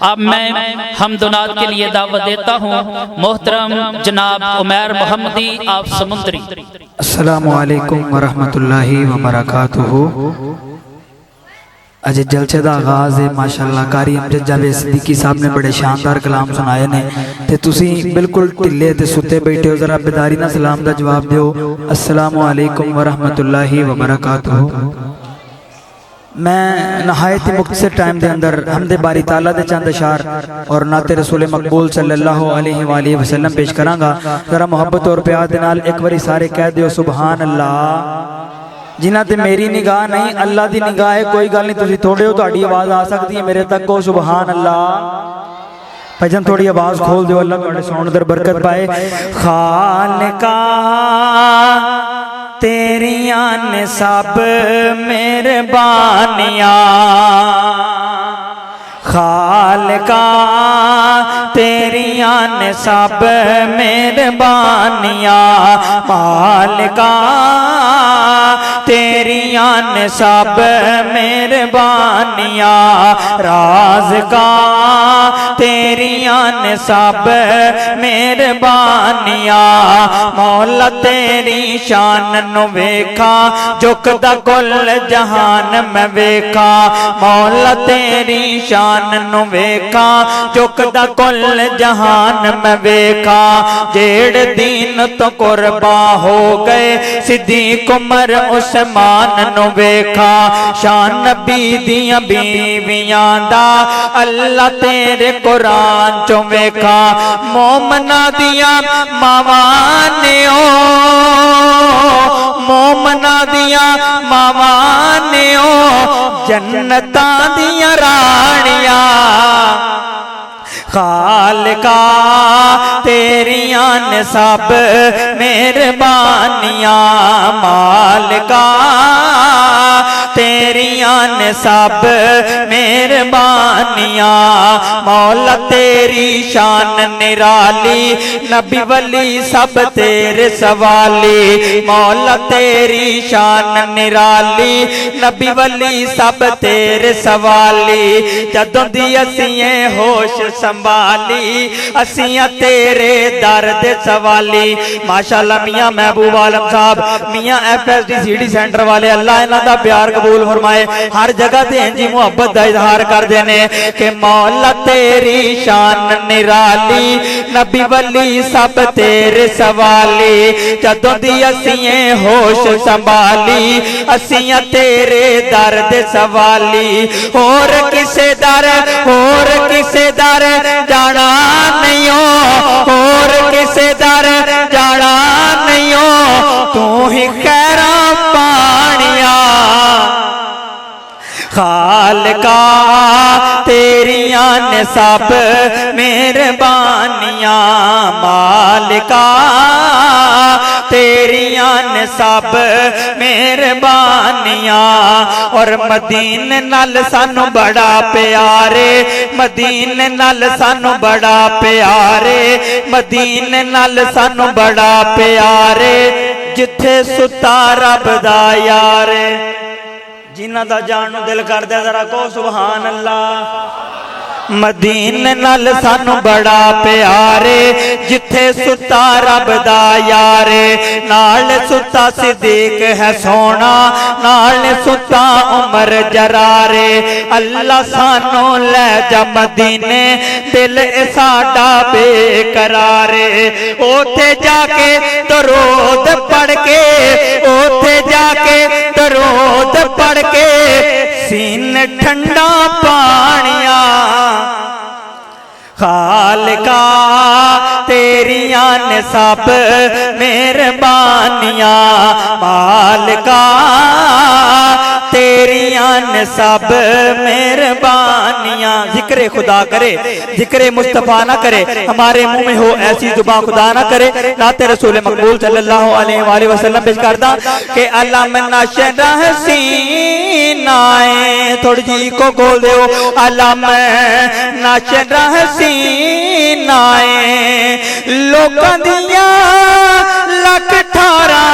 अब मैं हमदुनात के लिए दावत देता हूँ मोहतरम जनाब उमैर मोहम्मदी आप समुद्री। अस्सलामु अलैकुम वरहमतुल्लाहि वबरकातुहू। अज जलसे का आगाज़ है माशाअल्लाह। कारी अमजद जावेद सिद्दीकी साहब ने बड़े शानदार कलाम सुनाए ने ते तुसी बिल्कुल ढिले ते सुते बैठे हो, जरा बेदारी ना सलाम का जवाब दो। अस्सलामु अलैकुम वरहमतुल्लाहि वबरकातुहू। मैं नहायत ही मुख्तसर टाइम के अंदर हमदे बारी ताला दे चंद अशार और नाते रसूल मकबूल सल्लल्लाहु अलैहि वसल्लम पेश करांगा। जरा मोहब्बत और प्यार दे नाल एक बारी सारे कह दियो सुबहान अल्लाह। जिन्हां ते मेरी निगाह नहीं अल्लाह दी निगाह है, कोई गल नहीं, तुसीं थोड़े हो, तुहाडी आवाज़ आ सकती है मेरे तक को सुबहान अल्लाह। भजन थोड़ी आवाज़ खोल दो, अल्लाह तुहाडे सुनण दे बरकत पाए। खालिका तेरियां ने सब मेहरबानियां, खालिका तेरियां ने सब मेहरबानियां, मालिका तेरियां ने सब मेहरबानियां, राज़िका तेरियां ने सब मेहरबानियां, मौला तेरी शान नु वेखा झुकदा कुल जहान मैं वेखा, मौला तेरी शान नु वेखा झुकदा कुल जहान मैं वेखा, जेड़ दीन तो कुर्बा हो गए सिद्दीक उमर उस्मान नु वेखा, शान नबी दियां बीवियां दा अल्लाह तेरे कुरान चो वेखा, मोमना दियां मावां ने ओ, मोमना दियां मावां ने ओ जन्नतां दियां रानियां, खालिका तेरियां ने सब मेहरबानियां, मालिका तेरियां ने सब मेहरबानियां, मौला तेरी शान निराली नबी वली सब तेरे सवाली, मौला तेरी शान निराली नबी वली सब तेरे सवाली, जदों दी असीं होश संभाली असियां तेरे दर दे सवाली। माशाअल्लाह मियां महबूब आलम साहब मियां FSD CD सेंटर वाले अल्लाह इन्हां दा प्यार कबूल फरमाए, हर जगह ते इंजी मुहब्बत दा इजहार करदे ने कि मौला तेरी शान निराली नबी वली सब तेरे सवाली, जदों दी असीं होश संभाली असियां तेरे दर दे सवाली, होर किसे दर जाना नहीं हो, और किसे दर जाना नहीं हो, तू ही खैरा पानिया, खालिका तेरियां ने सब मेहरबानियां, मालिका तेरियां ने सब मेहरबानियां, और मदीने नाल सानू बड़ा प्यारे, मदीने नाल सानू बड़ा प्यारे, मदीने नाल सानू बड़ा प्यारे, जिथे सुता रब दा यार, जिन्हां दा जानू दिल करदा जरा को सुभान अल्लाह। मदीने नाल सानू बड़ा प्यारे, जिथे सुता रब दा यारे, नाल सुता सिद्दीक है सोना, नाल सुता उमर जरारे, अल्लाह सानू ले जा मदीने दिल साडा बेकरारे, ओथे जाके दरूद पढ़ के, ओथे जाके दरूद पढ़ के सीने ठंडा पानिया, खालिका तेरियां ने सब मेहरबानियां, मालिका तेरियां ने सब मेहरबानियां। जिक्र खुदा करे, जिक्र मुस्तफा ना करे, हमारे मुंह में हो ऐसी जुबान खुदा ना करे। नाते रसूल मकबूल सल्लल्लाहु अलैहि वसल्लम पेश करदा कि अल्लाह नशरा हसीनाए, थोड़ी जी को खोल दो, अल्लाह नशरा हसीनाए, लोकां दियां लख ठारा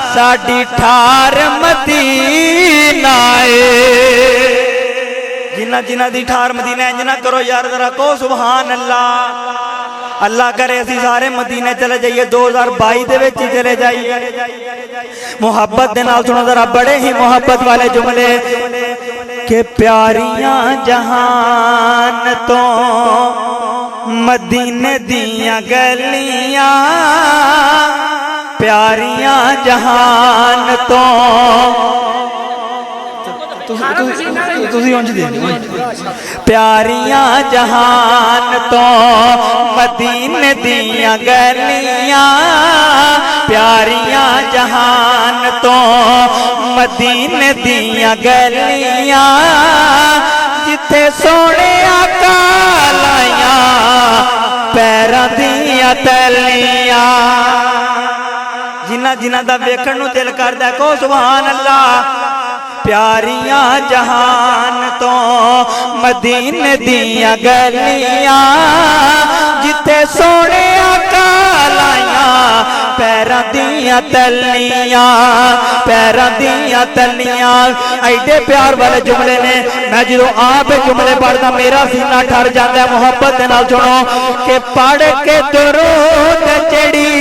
साडी ठार मदीना जिन्ना जिन्ना दी ठार मदीना इंज ना करो यार, जरा कहो सुभान अल्लाह। अल्लाह करे असी सारे मदीने चले जाइए, 2022 दे विच ही चले जाइए। मुहब्बत दे नाल सुनो जरा, बड़े ही मुहब्बत वाले जुमले के प्यारियां जहान तो मदीने दियां गलियां, प्यारियां जहान तो प्यारियां जहान तो मदीने दियां गलियां, प्यारियां जहान तो मदीने दियां गलियां, जिथे सोने आका लाइयां पैरां दियां तलियां। जिन्ना जिन्ना दा वेखण नूं दिल करदा कहो सुभान अल्लाह। प्यारियां जहान तो मदीने दियां गलियां, जिथे सोने आका लाइयां पैरां दियां तलियां, पैरां दियां तलियां। ऐडे प्यार वाले जुमले ने, मैं जो आप जुमले पढ़दा मेरा सीना ठर जाता है। मुहब्बत दे नाल सुनो कि पढ़ के दुरूद चढ़ी,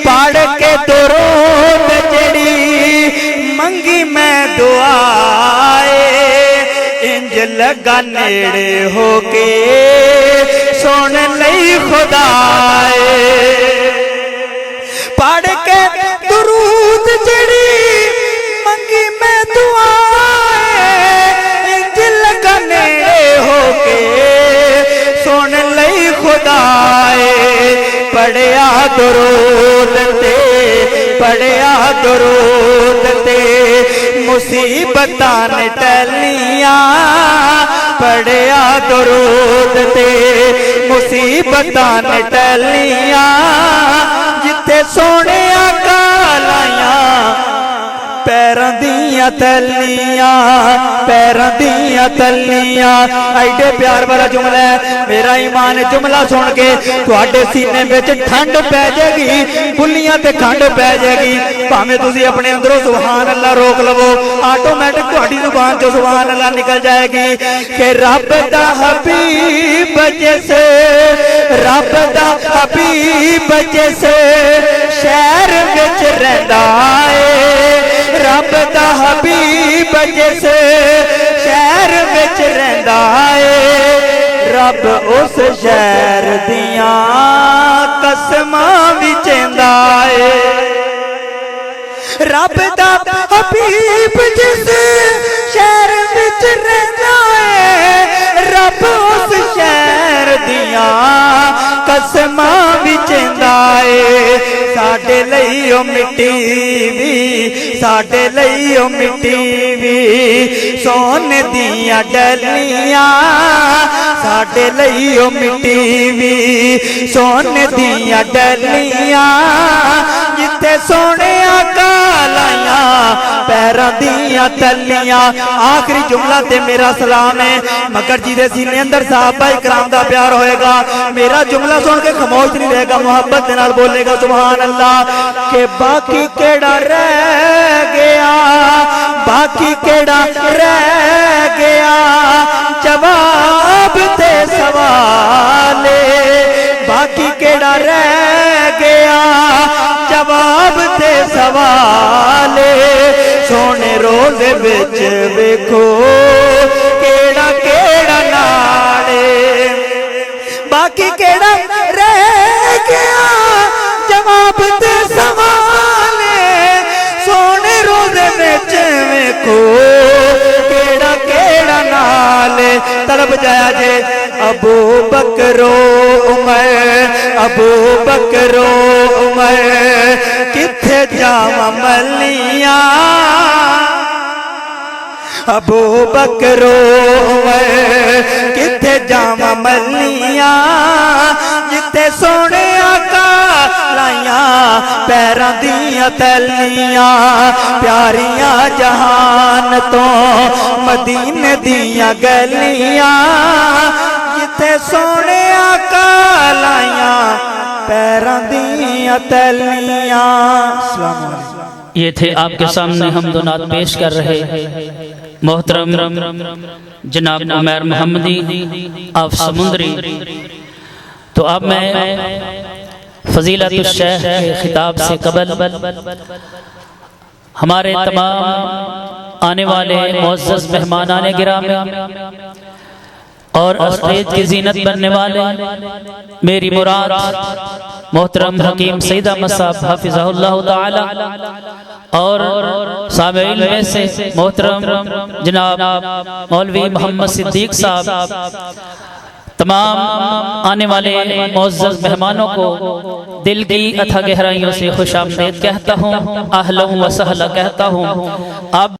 पढ़ के दुरूद चढ़ी, मंगी मैं दुआए, इंज लगा नेड़े होके सुन लई खुदाए। पढ़ के दुरूद चढ़ी, मंगी मैं दुआए, इंज लगा नेड़े होके सुन लई खुदाए। पढ़िया दुरूद ते, पढ़िया दुरूद ते मुसीबतां ने टलियां, पढ़िया दुरूद ते मुसीबतां ने टलियां, जिथे सोने आका लाइयां पैरां दियां तलियां, पैरां दियां तलियां। ऐडे प्यार वाला जुमला है। मेरा ईमान जुमला सुन के तुहाडे सीने विच ठंड पै जाएगी, बुलियां ते खंड पै जाएगी। भावें तुसीं अपने अंदरों सुभान अल्लाह रोक लवो, ऑटोमैटिक तुहाडी जुबान चों सुभान अल्लाह निकल जाएगी। कि रब दा हबीब जिस, रब दा हबीब जिस शहर विच रहिंदा है, रब दा हबीब जिस शहर विच रहिंदा है, रब उस शहर दियां कसमां विचेंदा है। रब दा हबीब जिस शहर विच रहिंदा है, रब उस शहर दियां कसमां विचेंदा है। साडे लई ओ मिट्टी भी, साडे लई ओ मिट्टी भी सोने दियां डलियां, साडे लई ओ मिट्टी भी सोने दियां डलियां, जिथे सोने आका लाइयां पैरां दियां तलियां। आखिरी जुमला ते मेरा सलाम है, मगर जिहदे सीने अंदर साहबा इकराम दा प्यार होएगा, मेरा जुमला सुन के खामोश नहीं रहेगा, मुहब्बत दे नाल बोलेगा सुभान अल्लाह। के बाकी केड़ा रह गया, बाकी केड़ा रह गया, जवाब ते सवाले, बाकी केड़ा रह गया, जवाब ते सवाले। सोने रोज़े विच वेखो केड़ा केड़ा नाले, बाकी केड़ा रह गया, जवाब ते सवाले। सोने रोज़े विच वेखो केड़ा केड़ा नाले। तलब जाया जे अबू बकरो उमर, अबू बकरो उमर, किथे जावां मलियां, अबू बकरो उमर, किथे जावां मलियां, जिथे सोने आका लाइयां पैरां दियां तलियां। प्यारियां जहान तो मदीने दियां गलियां, जिथे सोने आका लाइयां पैरां दियां तलियां। ये थे आपके सामने हमदो नात पेश कर रहे मोहतरम जनाब उमैर मोहम्मदी आप समुंदरी। तो अब मैं फजीलतुश शेख के खिताब से कबल हमारे तमाम आने वाले मुअज़्ज़ज़ मेहमानाने गिरामी और स्टेज की जीनत बनने वाले मेरी मुराद मोहतरम हकीम सईद अहमद साहब हाफिज़हुल्लाह ताला और सामीईन में से मोहतरम जनाब मौलवी मोहम्मद सिद्दीक साहब, तमाम आने वाले मुअज़्ज़ज़ मेहमानों को दिल की अथाह गहराइयों से खुशामदीद कहता हूँ, अहलन व सहला कहता हूँ। आप